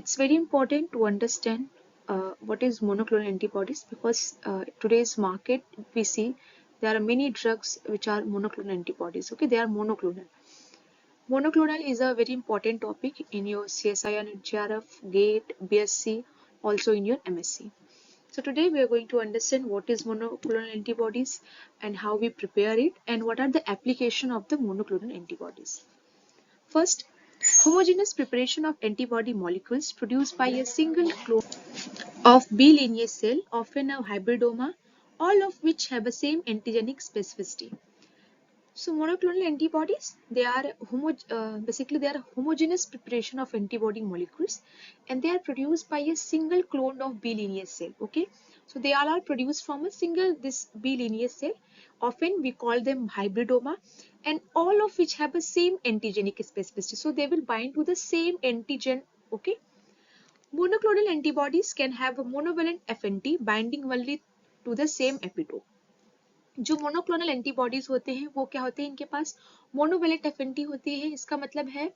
it's very important to understand what is monoclonal antibodies, because today's market we see there are many drugs which are monoclonal antibodies. Okay, they are monoclonal. Monoclonal is a very important topic in your CSIR and GRF, GATE, BSc, also in your MSc. So today we are going to understand what is monoclonal antibodies and how we prepare it and what are the application of the monoclonal antibodies. First, homogeneous preparation of antibody molecules produced by a single clone of B lineage cell, often a hybridoma, all of which have the same antigenic specificity. So monoclonal antibodies, they are basically they are homogeneous preparation of antibody molecules, and they are produced by a single clone of B lineage cell. Okay, so they all are produced from a single this B lineage cell. Often we call them hybridoma, and all of which have the same antigenic specificity. So they will bind to the same antigen. Okay, monoclonal antibodies can have a monovalent affinity binding only to the same epitope. जो monoclonal antibodies होते हैं वो क्या होते हैं, इनके पास monovalent affinity होती है। इसका मतलब है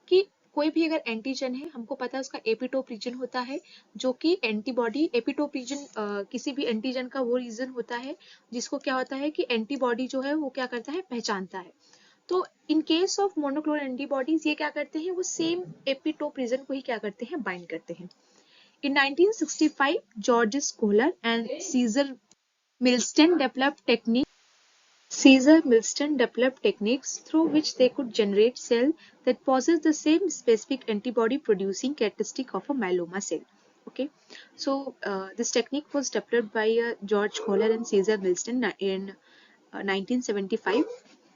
कि कोई भी अगर एंटीजन है, हमको पता है उसका एपिटोप रीजन होता है, जो कि एंटीबॉडी एपिटोप रीजन किसी भी एंटीजन का वो रीजन होता है जिसको क्या होता है कि एंटीबॉडी जो है वो क्या करता है, पहचानता है। तो in case of monoclonal antibodies ये क्या करते हैं, वो सेम एपिटोप रीजन को ही क्या करते हैं, बाइंड करते हैं। In 1965, Georges Kohler and Caesar Milston developed techniques through which they could generate cells that possess the same specific antibody producing characteristic of a myeloma cell. Okay, so this technique was developed by George Kohler and Caesar Milston in 1975,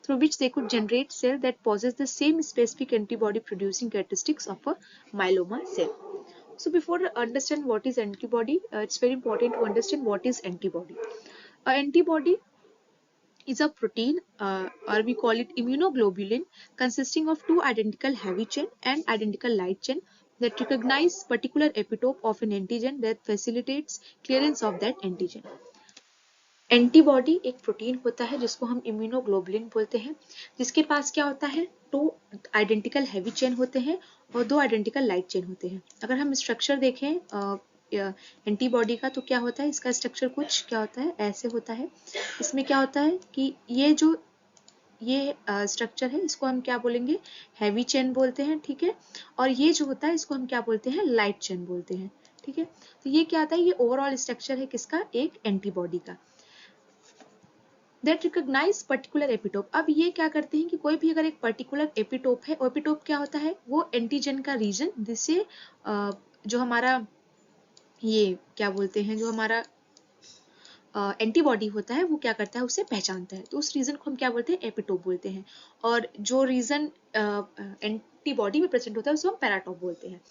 through which they could generate cells that possess the same specific antibody producing characteristics of a myeloma cell. So before understand what is antibody, it's very important to understand what is antibody. An antibody is a protein, or we call it immunoglobulin, consisting of two identical heavy chain and identical light chain that recognize particular epitope of an antigen that facilitates clearance of that antigen. Antibody एक protein होता है जिसको हम immunoglobulin बोलते हैं, जिसके पास क्या होता है, दो आइडेंटिकल हैवी चेन होते हैं और दो आइडेंटिकल लाइट चेन होते हैं। अगर हम स्ट्रक्चर देखें एंटीबॉडी का तो क्या होता है, इसका स्ट्रक्चर कुछ क्या होता है, ऐसे होता है। इसमें क्या होता है कि ये जो ये स्ट्रक्चर है इसको हम क्या बोलेंगे, हैवी चेन बोलते हैं, ठीक है। और ये जो होता है इसको हम क्या बोलते हैं, लाइट चेन बोलते हैं, ठीक है। तो ये क्या आता है, ये ओवरऑल स्ट्रक्चर है किसका, एक एंटीबॉडी का। That recognize particular epitope. अब ये क्या करते हैं कि कोई भी अगर एक पर्टिकुलर एपिटोप है, एपिटोप क्या होता है, वो एंटीजन का रीजन, जिससे जो हमारा ये क्या बोलते हैं, जो हमारा एंटीबॉडी होता है वो क्या करता है, उसे पहचानता है। तो उस रीजन को हम क्या बोलते हैं, एपिटोप बोलते हैं। और जो रीजन एंटीबॉडी में प्रेजेंट होता है उसको हम पैराटोप बोलते हैं।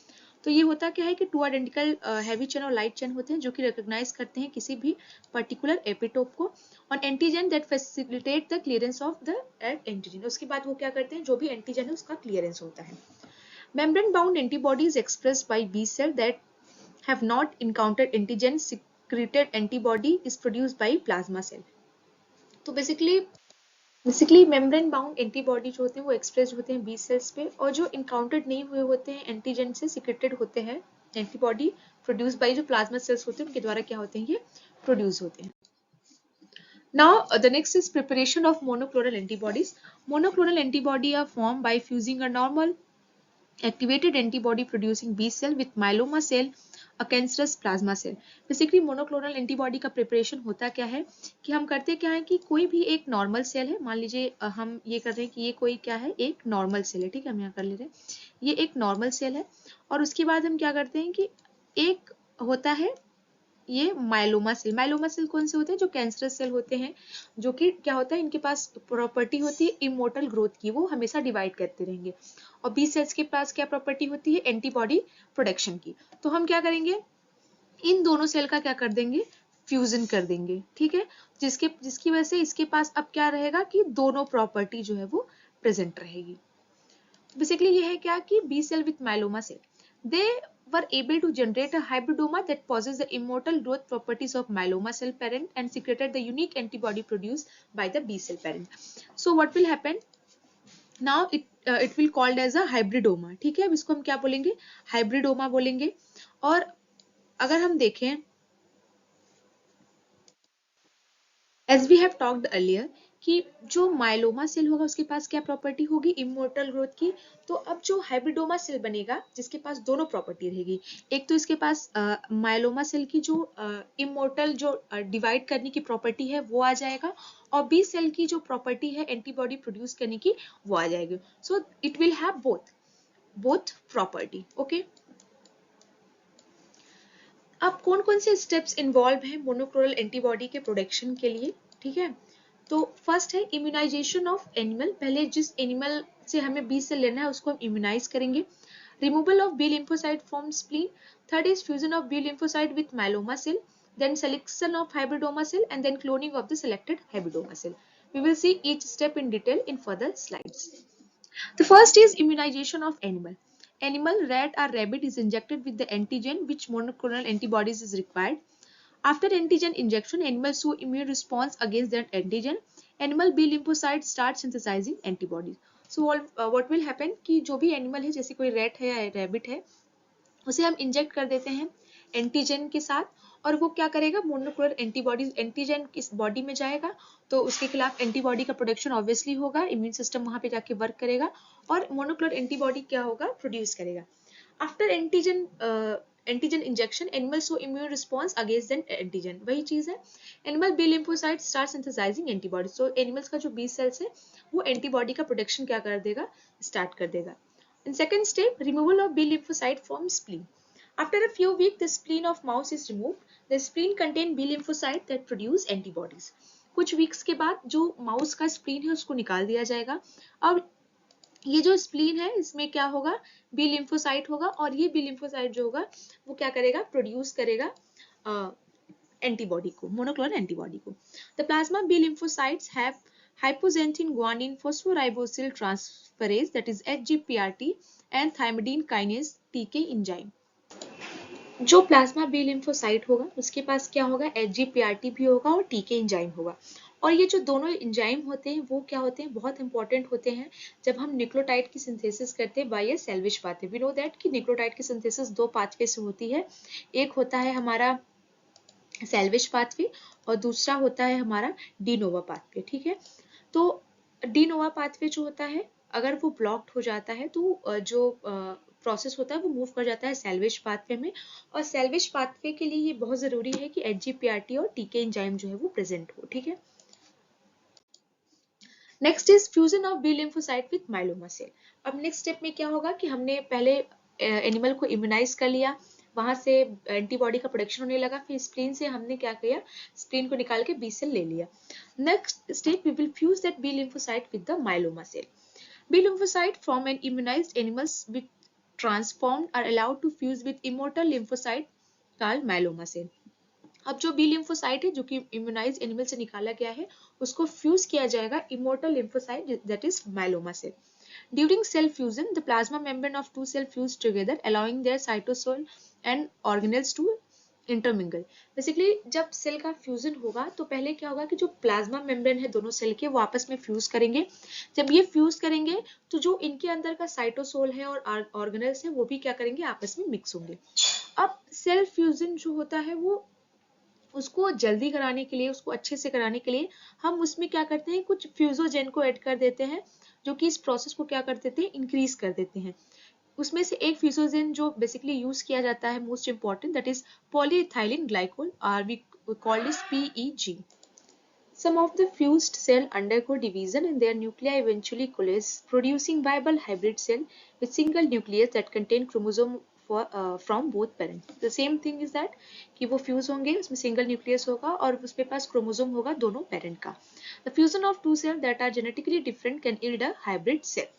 तो ये होता क्या है कि टू आइडेंटिकल हैवी चेन और लाइट चेन होते हैं जो कि रिकॉग्नाइज करते हैं किसी भी पर्टिकुलर एपिटोप को, और antigen that facilitate the clearance of the antigen. उसके बाद वो क्या करते हैं, जो भी एंटीजन है उसका क्लियरेंस होता है। Membrane bound antibodies expressed by B cell that have not encountered antigen secreted antibody is produced by plasma cell. तो बेसिकली मेम्ब्रेन बाउंड एंटीबॉडी जो होते हैं वो एक्सप्रेस होते हैं बी सेल्स पे, और जो इनकाउंटर्ड नहीं हुए होते हैं एंटीजन से सिक्रेटेड होते हैं एंटीबॉडी प्रोड्यूस बाय जो प्लाज्मा सेल्स होते हैं उनके द्वारा क्या होते हैं, ये प्रोड्यूस होते हैं। Now the next is preparation of monoclonal antibodies. Monoclonal antibody are formed by fusing a normal activated antibody producing B cell with myeloma cell, a cancerous plasma cell. Basically monoclonal antibody का preparation होता क्या है कि हम करते क्या है कि कोई भी एक नॉर्मल सेल है, मान लीजिए हम ये कर रहे हैं कि ये कोई क्या है, एक नॉर्मल सेल है, ठीक है, हम यहाँ कर ले रहे हैं, ये एक नॉर्मल सेल है। और उसके बाद हम क्या करते हैं कि एक होता है ये माइलोमा सेल कौन से होते हैं, जो कैंसरस सेल होते हैं, जो कि क्या होता है, इनके पास प्रॉपर्टी होती है इमोर्टल ग्रोथ की, वो हमेशा डिवाइड करते रहेंगे। और बी सेल्स के पास क्या प्रॉपर्टी होती है, एंटीबॉडी प्रोडक्शन की। तो हम क्या करेंगे, इन दोनों सेल का क्या कर देंगे, फ्यूजन कर देंगे, ठीक है, जिसकी वजह से इसके पास अब क्या रहेगा कि दोनों प्रॉपर्टी जो है वो प्रेजेंट रहेगी। बेसिकली ये है क्या कि B cell with myeloma cell, they were able to generate a hybridoma that possesses the immortal growth properties of myeloma cell parent and secreted the unique antibody produced by the B cell parent. So what will happen? Now it will called as a hybridoma, ठीक है। अब इसको हम क्या बोलेंगे, hybridoma बोलेंगे। और अगर हम देखें, as we have talked earlier, कि जो माइलोमा सेल होगा उसके पास क्या प्रॉपर्टी होगी, इमोर्टल ग्रोथ की। तो अब जो हाइब्रिडोमा सेल बनेगा जिसके पास दोनों प्रॉपर्टी रहेगी, एक तो इसके पास माइलोमा सेल की जो इमोर्टल जो डिवाइड करने की प्रॉपर्टी है वो आ जाएगा, और बी सेल की जो प्रॉपर्टी है एंटीबॉडी प्रोड्यूस करने की वो आ जाएगी। So it will have both property, okay. अब कौन कौन से स्टेप्स इन्वॉल्व हैं मोनोक्लोनल एंटीबॉडी के प्रोडक्शन के लिए, ठीक है। तो फर्स्ट है इम्यूनाइजेशन ऑफ एनिमल, पहले जिस एनिमल से हमें बी सेल लेना है उसको हम इम्यूनाइज करेंगे। Removal of B lymphocyte from spleen, third is fusion of B lymphocyte with myeloma cell, then selection of hybridoma cell, and then cloning of the selected hybridoma cell. We will see each step in detail in further slides. The first is immunization of animal. Animal, rat or rabbit, is injected with the antigen which monoclonal antibodies is required. After antigen injection, animals show immune response against that antigen. Animal B lymphocytes start synthesizing antibodies. So what will happen कि जो भी animal है, जैसे कोई rat है या rabbit है, उसे हम इंजेक्ट कर देते हैं एंटीजन के साथ, और वो क्या करेगा, मोनोक्लोनल एंटीबॉडीज, एंटीजन किस बॉडी में जाएगा तो उसके खिलाफ एंटीबॉडी का प्रोडक्शन ऑब्वियसली होगा, इम्यून सिस्टम वहां पे जाके वर्क करेगा और मोनोक्लोनल एंटीबॉडी क्या होगा, प्रोड्यूस करेगा। After antigen injection, animal show immune response against that antigen, वही चीज है। Animal B lymphocyte start synthesizing antibody, so animals का जो बी सेल्स है वो एंटीबॉडी का प्रोडक्शन क्या कर देगा, स्टार्ट कर देगा। In second step, removal of B lymphocyte from spleen. After a few weeks, the spleen of mouse is removed. The spleen contain B lymphocyte that produce antibodies. कुछ weeks के बाद जो माउस का स्प्लीन है उसको निकाल दिया जाएगा। अब ये जो स्प्लीन है इसमें क्या होगा, बी लिम्फोसाइट होगा, और ये बी लिम्फोसाइट जो होगा वो क्या करेगा, प्रोड्यूस करेगा एंटीबॉडी को, मोनोक्लोनल एंटीबॉडी को। The plasma B lymphocytes have hypoxanthine guanine phosphoribosyl transferase, that is HGPRT, and thymidine kinase TK enzyme. जो प्लाज्मा बी लिम्फोसाइट होगा उसके पास क्या होगा, HGPRT भी होगा और TK एंजाइम होगा। और ये जो दोनों एंजाइम होते हैं वो क्या होते हैं, बहुत इंपॉर्टेंट होते हैं जब हम न्यूक्लियोटाइड की सिंथेसिस करते हैं by salvage pathway. We know that कि न्यूक्लियोटाइड की सिंथेसिस दो पाथवे से होती है, एक होता है हमारा सेल्विश पाथवे और दूसरा होता है हमारा डी नोवा पाथवे, ठीक है। तो डी नोवा पाथवे जो होता है अगर वो ब्लॉक्ड हो जाता है तो जो प्रोसेस होता है वो मूव कर जाता है सेल्विश पाथवे में, और सेल्विश पाथवे के लिए ये बहुत जरूरी है कि HGPRT और TK एंजाइम जो है वो प्रेजेंट हो, ठीक है। Next is fusion of B lymphocyte with myeloma cell. अब नेक्स्ट स्टेप में क्या होगा कि हमने पहले एनिमल को इम्यूनाइज कर लिया, वहां से एंटीबॉडी का प्रोडक्शन होने लगा, फिर स्प्लीन से हमने क्या किया, स्प्लीन को निकाल के बी सेल ले लिया। Next step, we will fuse that B lymphocyte with the myeloma cell. B lymphocyte from an immunized animals with transformed are allowed to fuse with immortal lymphocyte called myeloma cell. अब जो B lymphocyte है जो कि immunise animal से निकाला गया है उसको फ्यूज किया जाएगा immortal lymphocyte that is myeloma cell. During cell fusion, the plasma membrane of two cells fuse together, allowing their cytosol and organelles to intermingle. Basically, जब सेल का फ्यूजन होगा तो पहले क्या होगा कि जो प्लाज्मा मेम्ब्रेन है दोनों सेल के वो आपस में फ्यूज करेंगे। जब ये फ्यूज करेंगे तो जो इनके अंदर का साइटोसोल है और ऑर्गेनेल्स है वो भी क्या करेंगे, आपस में मिक्स होंगे। अब सेल फ्यूजन जो होता है वो उसको जल्दी कराने के लिए, उसको अच्छे से कराने के लिए हम उसमें क्या करते हैं, कुछ फ्यूजोजेन को ऐड कर देते हैं जो कि इस प्रोसेस को क्या कर देते हैं, इंक्रीज कर देते हैं। उसमें से एक फ्यूजोजेन जो बेसिकली यूज किया जाता है most important, that is polyethylene glycol, or we called is PEG. Some of the fused cell undergo division and their nuclei eventually coalesce, producing viable hybrid cell with single nucleus that contain chromosome from both parents. The same thing is that कि वो fuse होंगे, उसमें single nucleus होगा और उसके पास chromosome होगा दोनों parent का. The fusion of two cells that are genetically different can yield a hybrid cell.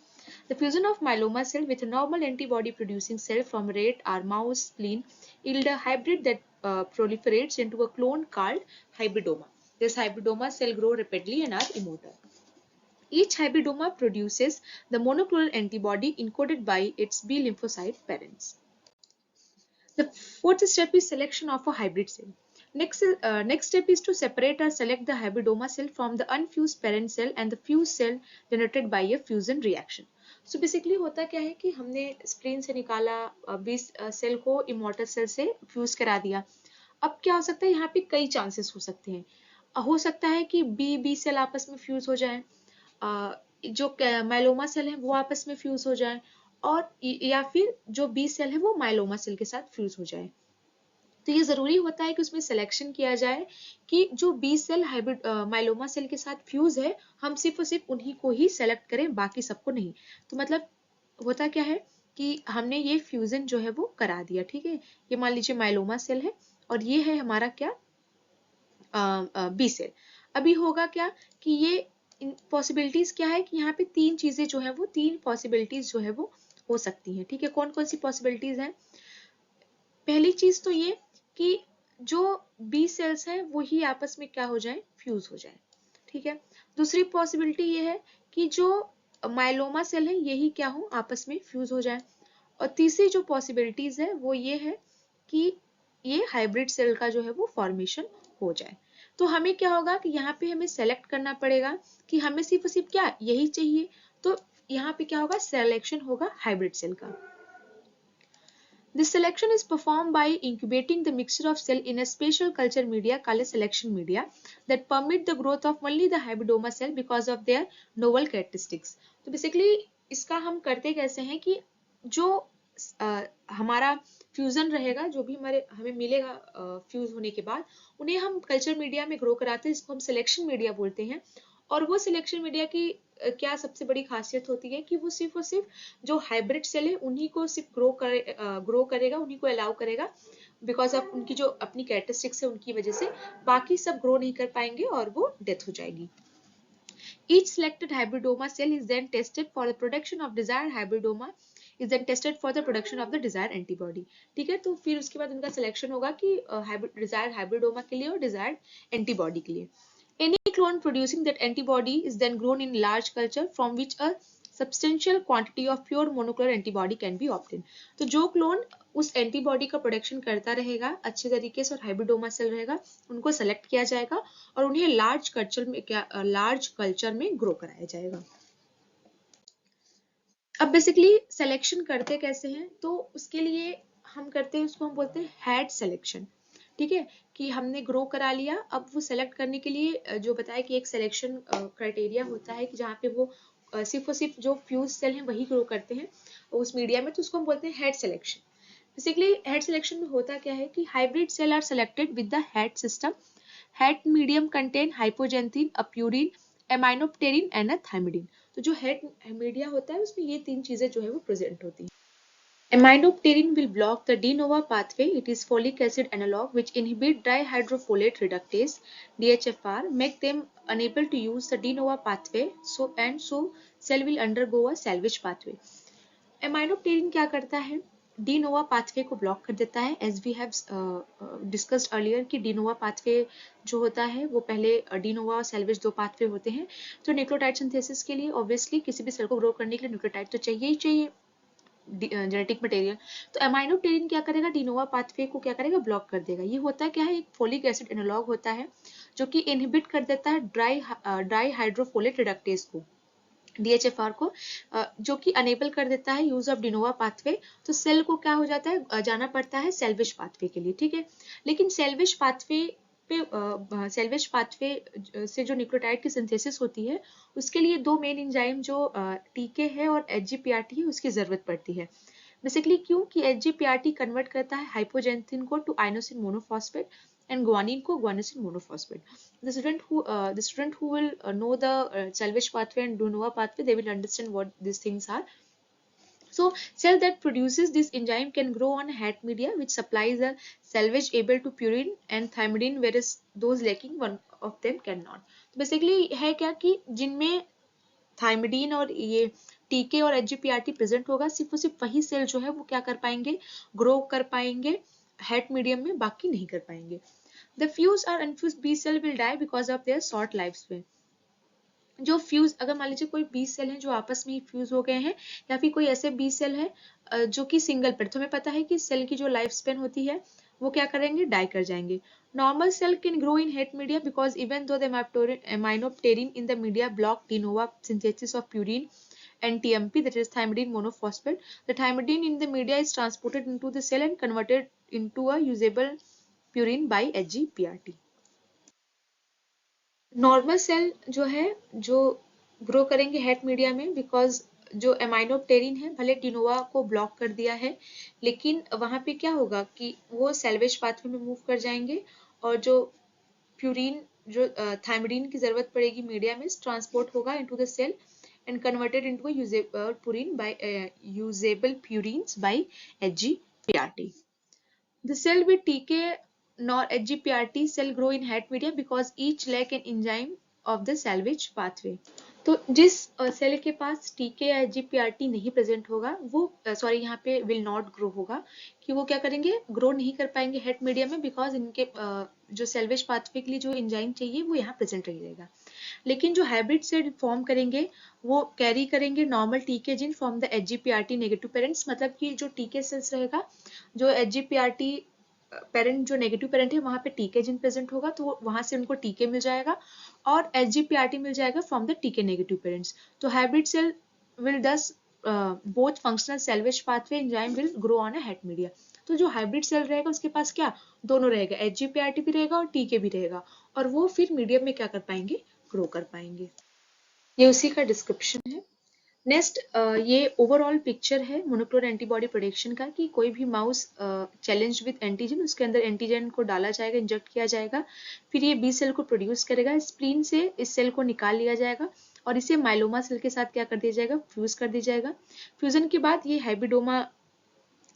The fusion of myeloma cell with a normal antibody producing cell from rat or mouse spleen yield a hybrid that proliferates into a clone called hybridoma. This hybridoma cell grow rapidly and are immortal. Each hybridoma produces the monoclonal antibody encoded by its B lymphocyte parents. The fourth step is selection of a hybrid cell. Next step is to separate or select the hybridoma cell from the unfused parent cell and the fused cell generated by a fusion reaction. So basically होता क्या है कि हमने spleen से निकाला, 20 cell को immortal cell से fuse करा दिया। अब क्या हो सकता है, यहाँ पे कई चांसेस हो सकते हैं। हो सकता है कि बी सेल आपस में फ्यूज हो जाए, जो माइलोमा सेल है वो आपस में फ्यूज हो जाए, और या फिर जो बी सेल है वो माइलोमा सेल के साथ फ्यूज हो जाए। तो ये जरूरी होता है कि उसमें सिलेक्शन किया जाए कि जो B cell hybrid myeloma cell के साथ फ्यूज है, हम सिर्फ और सिर्फ उन्हीं को ही सेलेक्ट करें, बाकी सबको नहीं। तो मतलब होता क्या है कि हमने ये फ्यूजन जो है वो करा दिया, ठीक है। ये मान लीजिए माइलोमा सेल है और ये है हमारा क्या, बी सेल। अभी होगा क्या कि ये पॉसिबिलिटीज क्या है कि यहाँ पे तीन चीजें जो है वो, तीन पॉसिबिलिटीज जो है वो हो सकती हैं, ठीक है। कौन कौन सी पॉसिबिलिटीज हैं? पहली चीज तो ये कि जो बी सेल्स हैं वही आपस में क्या हो जाए, फ्यूज हो जाए, ठीक है। दूसरी पॉसिबिलिटी ये है कि जो माइलोमा सेल है यही क्या हो, आपस में फ्यूज हो जाए। और तीसरी जो पॉसिबिलिटीज है वो ये है कि ये हाइब्रिड सेल का जो है वो फॉर्मेशन हो जाए। तो हमें क्या होगा कि यहाँ पे हमें सेलेक्ट करना पड़ेगा कि हमें सिर्फ और सिर्फ क्या यही चाहिए। तो यहाँ पे क्या होगा, सिलेक्शन होगा हाइब्रिड सेल का। This selection is performed by incubating the mixture of cell in a special culture media called selection media that permit the growth of only the hybridoma cell because of their novel characteristics. तो basically इसका हम करते कैसे हैं कि जो हमारा fusion रहेगा, जो भी हमें मिलेगा फ्यूज होने के बाद, उन्हें हम कल्चर मीडिया में ग्रो कराते हैं, जिसको हम सिलेक्शन मीडिया बोलते हैं। और वो सिलेक्शन मीडिया की क्या सबसे बड़ी खासियत होती है कि वो सिर्फ और सिर्फ जो हाइब्रिड सेल है उन्हीं को सिर्फ ग्रो करेगा, उन्हीं को अलाउ करेगा, बिकॉज ऑफ उनकी जो अपनी कैरेक्टरिस्टिक्स है उनकी वजह से। बाकी सब ग्रो नहीं कर पाएंगे और वो डेथ हो जाएगी। Each selected hybridoma cell is then tested for the production of desired hybridoma is then tested for the production of the desired antibody. ठीक है, तो फिर उसके बाद उनका सिलेक्शन होगा कि desired hybridoma के लिए और desired antibody के लिए। Any clone producing that antibody is then grown in large culture from which a substantial quantity of pure monoclonal antibody can be obtained. तो जो क्लोन उस एंटीबॉडी का प्रोडक्शन करता रहेगा अच्छे तरीके से और हाइब्रिडोमा सेल रहेगा, उनको सेलेक्ट किया जाएगा और उन्हें लार्ज कल्चर में ग्रो कराया जाएगा। अब बेसिकली सिलेक्शन करते कैसे हैं, तो उसके लिए हम करते हैं, उसको हम बोलते हैं हेड सिलेक्शन, ठीक है। कि हमने ग्रो करा लिया, अब वो सेलेक्ट करने के लिए जो बताया कि एक सिलेक्शन क्राइटेरिया होता है कि जहाँ पे वो सिर्फ और सिर्फ जो फ्यूज सेल हैं वही ग्रो करते हैं उस मीडिया में, तो उसको हम बोलते हैं HAT selection. Basically HAT selection में होता क्या है कि hybrid cell are selected with the HAT system. HAT medium contain hypoxanthine, a purine, aminopterin and thymidine. तो जो हेड मीडिया होता है उसमें ये तीन चीजें जो है वो प्रेजेंट होती हैं। Aminopterin will block the de novo pathway. It is folic acid analog which inhibit dihydrofolate reductase (DHFR), make them unable to use the de novo pathway. So cell will undergo a salvage pathway. Aminopterin क्या करता है, de novo pathway को block कर देता है। As we have discussed earlier कि de novo pathway जो होता है वो पहले डी नोवा और सेल्वेज दो पाथवे होते हैं। तो न्यूक्लियोटाइड सिंथेसिस के लिए ऑब्वियसली किसी भी सेल को ग्रो करने के लिए न्यूक्लियोटाइड तो चाहिए ही चाहिए, जेनेटिक मटेरियल। तो एमाइनोप्टेरिन क्या करेगा, डिनोवा पाथवे को क्या करेगा, ब्लॉक कर देगा। ये होता क्या है, एक फोलिक एसिड एनालॉग होता है जो कि इनहिबिट कर देता है ड्राई हाइड्रोफोलेट रिडक्टेज को, DHFR को, जो कि अनेबल कर देता है यूज ऑफ डिनोवा पाथवे। तो सेल को क्या हो जाता है, जाना पड़ता है सेल्वेज पाथवे के लिए, ठीक है। लेकिन सेल्वेज पाथवे से जो न्यूक्लियोटाइड की सिंथेसिस होती है उसके लिए दो मेन एंजाइम जो टीके है और HGPRT है उसकी जरूरत पड़ती है। बेसिकली क्यों कि HGPRT कन्वर्ट करता है हाइपोजेंथिन को to inosine monophosphate and guanine को guanosine monophosphate. The student who will know the salvage pathway and de novo pathway, they will understand what these things are. So cell that produces this enzyme can grow on head media which supplies a salvage able to purine and thymidine, whereas those lacking one of them cannot. तो basically है क्या कि जिनमें thymidine और ये टीके और HGPRT present होगा, सिर्फ और सिर्फ वही सेल जो है वो क्या कर पाएंगे, ग्रो कर पाएंगे हेड मीडियम में, बाकी नहीं कर पाएंगे। The fused or unfused B cell will die because of their short lifespan. जो फ्यूज, अगर मान लीजिए कोई बी सेल है जो आपस में फ्यूज हो गए हैं, या फिर कोई ऐसे बी सेल है जो कि सिंगल पर, तो हमें पता है कि सेल की जो लाइफ स्पेन होती है वो क्या करेंगे, डाई कर जाएंगे। Normal cell can grow in head media because even though aminopterin in the media block de novo synthesis of purine NTMP, that is thymidine monophosphate. The thymidine in the media is transported into the cell and converted into a usable purine by HGPRT. Normal cell जो है जो grow करेंगे hate media में, because जो एमाइनोप्टेरिन है भले टिनोवा को block कर दिया है, लेकिन वहां पे क्या होगा कि वो सेल्वेज पाथवे में मूव कर जाएंगे और जो प्यूरिन जो थायमिडीन की जरूरत पड़ेगी मीडिया में ट्रांसपोर्ट होगा into the cell and converted into a usable purine by usable purines by HGPRT. The cell with TK nor HGPRT cell grow in het media because each lack an enzyme of the salvage pathway. तो जिस cell के पास टीके या एचजीपीआरटी नहीं present होगा वो sorry यहाँ पे विल नॉट ग्रो होगा, कि वो क्या करेंगे, ग्रो नहीं कर पाएंगे हेट मीडिया में, बिकॉज इनके जो सेल्वेज पाथवे के लिए जो एंजाइम चाहिए वो यहाँ प्रेजेंट रहेगा। लेकिन जो हाइब्रिड सेल फॉर्म करेंगे वो कैरी करेंगे normal TK gene from the HGPRT negative parents, मतलब कि जो टीके सेल्स रहेगा, जो एचजीपीआरटी पेरेंट जो नेगेटिव पेरेंट है वहां पे टीके जीन प्रेजेंट होगा तो वहां से उनको टीके मिल जाएगा और एचजीपीआरटी मिल जाएगा फ्रॉम द टीके नेगेटिव पेरेंट्स। तो हाइब्रिड सेल विल दस both functional salvage pathway enzyme will grow on a HAT media. तो जो हाइब्रिड सेल रहेगा उसके पास क्या दोनों रहेगा, एचजीपीआरटी भी रहेगा और टीके भी रहेगा, और वो फिर मीडियम में क्या कर पाएंगे, ग्रो कर पाएंगे। ये उसी का डिस्क्रिप्शन है। नेक्स्ट ये ओवरऑल पिक्चर है मोनोक्लोनल एंटीबॉडी प्रोडक्शन का, कि कोई भी माउस चैलेंज विद एंटीजन, उसके अंदर एंटीजन को डाला जाएगा, इंजेक्ट किया जाएगा, फिर ये बी सेल को प्रोड्यूस करेगा, स्प्लीन से इस सेल को निकाल लिया जाएगा और इसे माइलोमा सेल के साथ क्या कर दिया जाएगा, फ्यूज कर दिया जाएगा। फ्यूजन के बाद ये हाइब्रिडोमा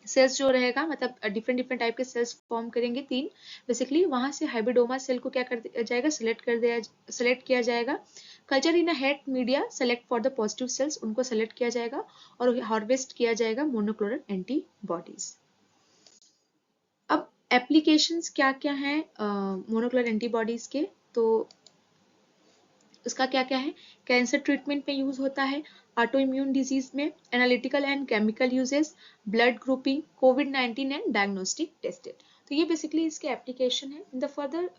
सेल्स जो रहेगा, मतलब डिफरेंट डिफरेंट टाइप के सेल्स फॉर्म करेंगे तीन बेसिकली, वहां से हाइब्रिडोमा सेल को क्या कर दिया जाएगा, सेलेक्ट किया जाएगा, culture in a HAT media, select for the positive cells, उनको सेलेक्ट किया जाएगा और हार्वेस्ट किया जाएगा मोनोक्लोनल एंटीबॉडीज। अब एप्लीकेशंस क्या क्या हैं मोनोक्लोनल एंटीबॉडीज के, तो उसका क्या क्या है, कैंसर ट्रीटमेंट में यूज होता है, ऑटो इम्यून डिजीज में, analytical and chemical uses, blood grouping, कोविड-19 एंड डायग्नोस्टिक टेस्टेड। तो ये बेसिकली इसके एप्लीकेशन है। In the further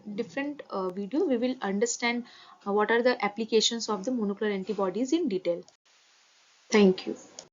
different video we will understand what are the applications of the monoclonal antibodies in detail. Thank you.